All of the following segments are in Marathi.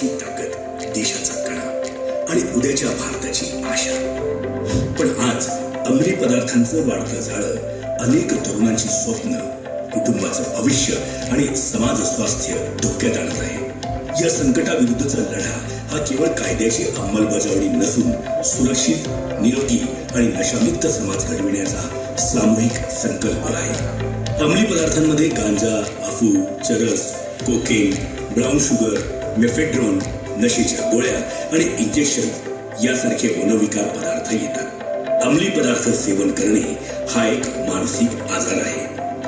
महाराष्ट्राची ताकद, देशाचा कणा आणि उद्याच्या भारताची आशा. पण आज अंमली पदार्थांचं वाढतं जाळं अनेक तरुणांची स्वप्न, कुटुंबाचं भविष्य आणि समाज स्वास्थ्य धोक्यात आणत आहे. या संकटाविरुद्धचा लढा हा केवळ कायद्याची अंमलबजावणी नसून सुरक्षित, निरोगी आणि नशामुक्त समाज घडविण्याचा सामूहिक संकल्प आहे. अंमली पदार्थांमध्ये गांजा, अफू, चरस, कोकेन, ब्राऊन शुगर, मेफेड्रोन, नशेच्या गोळ्या आणि इंजेक्शन यासारखे मनोविकार पदार्थ येतात. अंमली पदार्थ सेवन करणे हा एक मानसिक आजार आहे.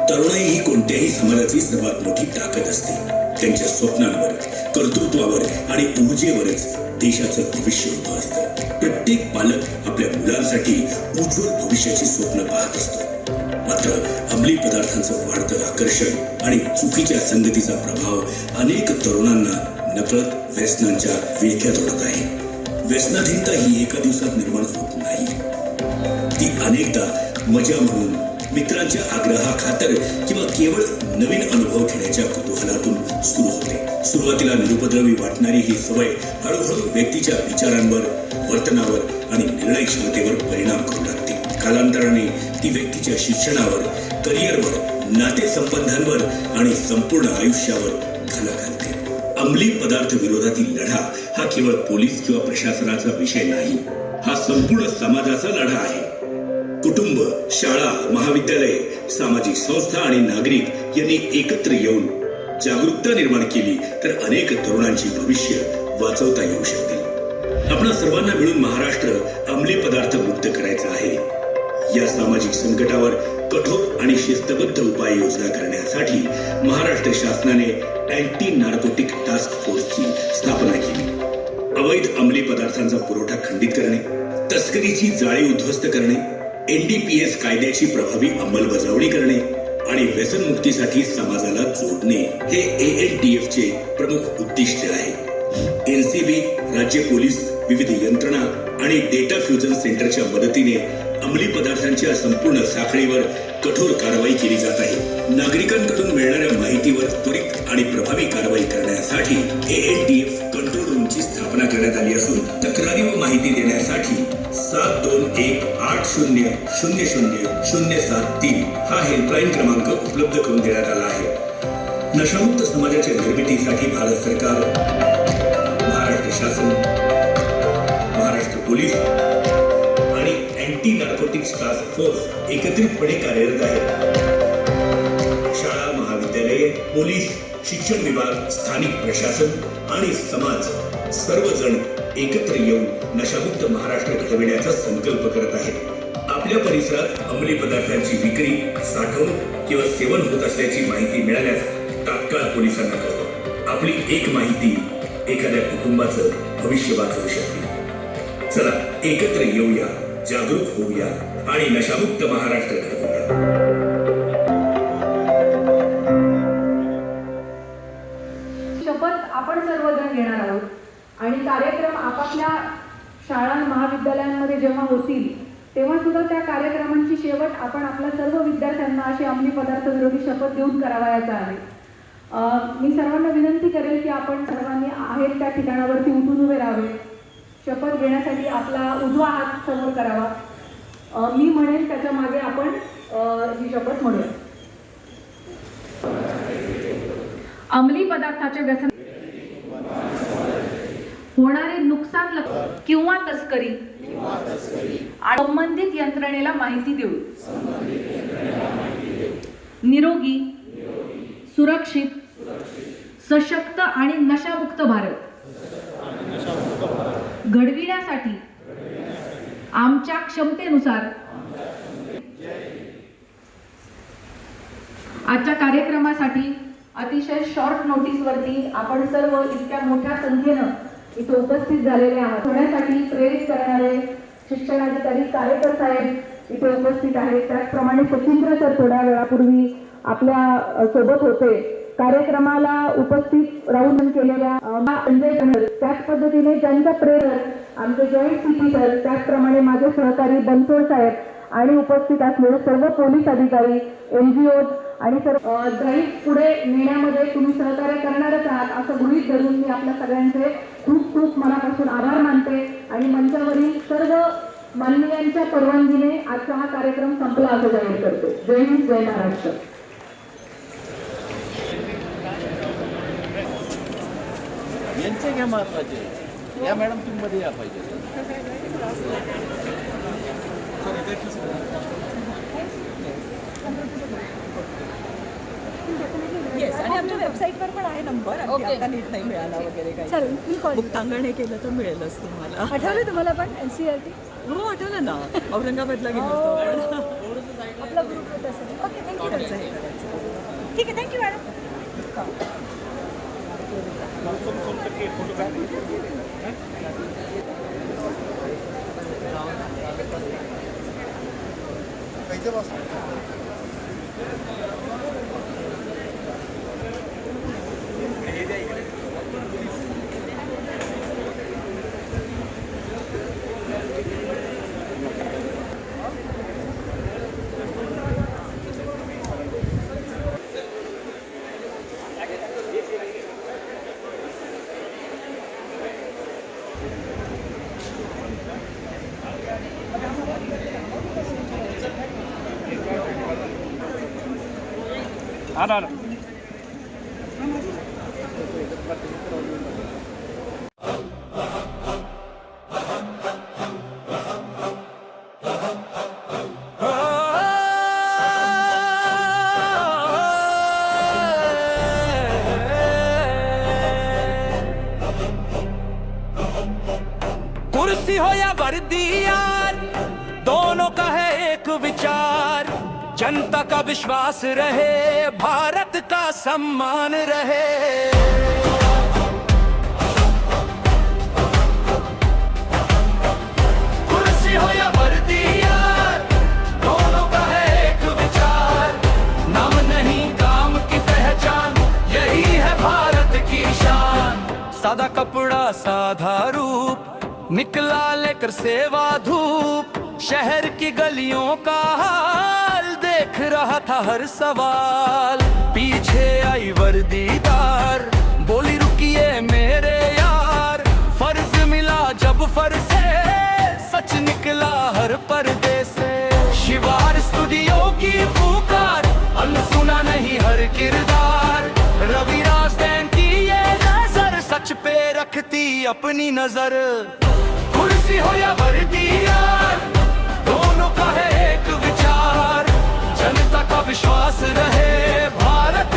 तरुणाई ही कोणत्याही समाजाची सर्वात मोठी ताकद असते. त्यांच्या स्वप्नांवर, कर्तृत्वावर आणि ऊर्जेवरच देशाचं भविष्य उभं असतं. प्रत्येक पालक आपल्या मुलांसाठी उज्ज्वल भविष्याची स्वप्न पाहत असतो. मात्र अंमली पदार्थांचं वाढतं आकर्षण आणि चुकीच्या संगतीचा प्रभाव अनेक तरुणांना नकळत व्यसनांच्या विळख्यात ओढत आहे. व्यसनाधीनता ही एका दिवसात निर्माण होत नाही. ती अनेकदा मजा म्हणून, मित्रांच्या आग्रहाखातर किंवा केवळ नवीन अनुभव घेण्याच्या कुतूहलातून सुरू होते. सुरुवातीला निरुपद्रवी वाटणारी ही सवय हळूहळू व्यक्तीच्या विचारांवर, वर्तनावर आणि निर्णय क्षमतेवर परिणाम करू लागते. कालांतराने ती व्यक्तीच्या शिक्षणावर, करिअरवर, नातेसंबंधांवर आणि संपूर्ण आयुष्यावर घाला घालते. अंमली पदार्थ विरोधातील लढा हा केवळ पोलीस किंवा प्रशासनाचा विषय नाही. हा संपूर्ण समाजाचा लढा आहे. कुटुंब, शाळा, महाविद्यालय, सामाजिक संस्था आणि नागरिक यांनी एकत्र येऊन जागरूकता निर्माण केली तर अनेक तरुणांची भविष्य वाचवता येऊ शकते. आपणा सर्वांना मिळून महाराष्ट्र अंमली पदार्थ मुक्त करायचा आहे. या सामाजिक संकटावर कठोर आणि शिस्तबद्ध उपाययोजना करण्यासाठी महाराष्ट्र शासनाने अँटी नार्कोटिक टास्क फोर्सची स्थापना केली. अवैध अंमली पदार्थांचा पुरवठा खंडित करणे, तस्करीची जाळी उद्ध्वस्त करणे, NDPS कायद्याची प्रभावी अंमलबजावणी करणे आणि व्यसनमुक्तीसाठी समाजाला जोडणे हे ANTF चे प्रमुख उद्दिष्ट आहे. NCB, राज्य पोलीस, विविध यंत्रणा आणि डेटा फ्युजन सेंटरच्या मदतीने अंमली पदार्थांच्या संपूर्ण साखळीवर कठोर कारवाई केली जात आहे. नागरिकांकडून मिळणाऱ्या माहितीवर त्वरित आणि प्रभावी कारवाई करण्यासाठी ANTF कंट्रोल रूमची स्थापना करण्यात आली असून तक्रारी व माहिती देण्यासाठी 7218000073 हा हेल्पलाईन क्रमांक उपलब्ध करून देण्यात आला आहे. नशामुक्त समाजाच्या निर्मितीसाठी भारत सरकार, महाराष्ट्र शासन, महाराष्ट्र पोलीस आणि अँटी नार्कोटिक्स टास्क फोर्स एकत्रितपणे कार्यरत आहेत. शाळा, महाविद्यालये, पोलीस, शिक्षण विभाग, स्थानिक प्रशासन आणि समाज सर्वजण एकत्र येऊन नशामुक्त महाराष्ट्र घडविण्याचा संकल्प करत आहेत. आपल्या परिसरात अंमली पदार्थांची विक्री, साठवणूक किंवा सेवन होत असल्याची माहिती मिळाल्यास तात्काळ पोलिसांना कळवा. आपली एक माहिती एखाद्या कुटुंबाचं भविष्य वाचवू शकते. चला एकत्र येऊया, जागरूक होऊया आणि नशामुक्त महाराष्ट्र घडवूया. शपथ आपण सर्वजण घेणार आहोत आणि कार्यक्रम आपापल्या शाळा महाविद्यालयांमध्ये जेव्हा होतील तेव्हा सुद्धा त्या कार्यक्रमांची शेवट आपण आपल्या सर्व विद्यार्थ्यांना अशी अंमली पदार्थ विरोधी शपथ देऊन करावयाचा आहे. मी सर्वांना विनंती करेल की आपण सर्वांनी आहेत त्या ठिकाणावरती उठून उभे राहावे. शपथ घेण्यासाठी आपला उजवा हात समोर करावा. मी म्हणेन त्याच्या मागे आपण ही शपथ म्हणूया. अंमली पदार्थाचे व्यसन होणारे नुकसान किंवा तस्करी संबंधित यंत्रणेला माहिती देऊ निरोगी, सुरक्षित, सशक्त आणि नशामुक्त भारत घडविण्यासाठी आमच्या क्षमतेनुसार आजच्या कार्यक्रमासाठी अतिशय शॉर्ट नोटीसवरती आपण सर्व इतक्या मोठ्या संख्येनं इथे उपस्थित झालेले आहात. होण्यासाठी प्रेरित करणारे शिक्षणाधिकारी कार्यकर साहेब इथे उपस्थित आहेत. त्याचप्रमाणे सचिंद्र सर थोड्या वेळापूर्वी आपल्या सोबत होते. कार्यक्रमाला उपस्थित राहून केलेल्या संजय सर, त्याच पद्धतीने ज्यांच्या प्रेरक आमचे जॉईंट सीपी सर, त्याचप्रमाणे माझे सहकारी बनसोड साहेब आणि उपस्थित असलेले सर्व पोलीस अधिकारी, NGOज आणि ड्राईव्ह पुढे नेण्यामध्ये तुम्ही सहकार्य करणारच आहात असं गृहीत धरून मी आपल्या सगळ्यांचे खूप खूप मनापासून आभार मानते आणि मंचावरील सर्व माननीयांच्या परवानगीने आजचा हा कार्यक्रम संपला असं जाहीर करते. जय हिंद, जय महाराष्ट्र. यांचे घ्या महत्वाचे. या मॅडम तुम्ही मध्ये या पाहिजे. येस, आणि आमच्या वेबसाईटवर पण आहे नंबर. आता नीट नाही मिळाला वगैरे काही. चालेल, मी कॉल मुक्तांगण हे केलं तर मिळेलच तुम्हाला. आठवलं तुम्हाला पण NCERT हो, आठवलं ना, औरंगाबादला गेलो होतो आपण. आपला ग्रुप होता सर. Okay, thank you. त्याचं हे करायचं. ठीक आहे, थँक्यू मॅडम. कुर्सी हो या वर्दी यार, दोनों का है एक विचार. जनता का विश्वास रहे, भारत का सम्मान रहे. कुर्सी हो या वर्दी यार, दोनों का है एक विचार. नाम नहीं काम की पहचान, यही है भारत की शान. सादा कपड़ा साधा रूप, निकला लेकर सेवा धूप. शहर की गलियों का हाल देख रहा था हर सवाल. पीछे आई वर्दीदार, बोली रुकिए मेरे यार. फर्ज मिला जब फर्ज से, सच निकला हर पर्दे से. शिवार स्टूडियो की पुकार, अनसुना नहीं हर किरदार. रविराज दैन की ये नजर, सच पे रखती अपनी नजर. कुर्सी हो या वर्दी यार, दोनों का है एक विचार. जनता का विश्वास रहे, भारत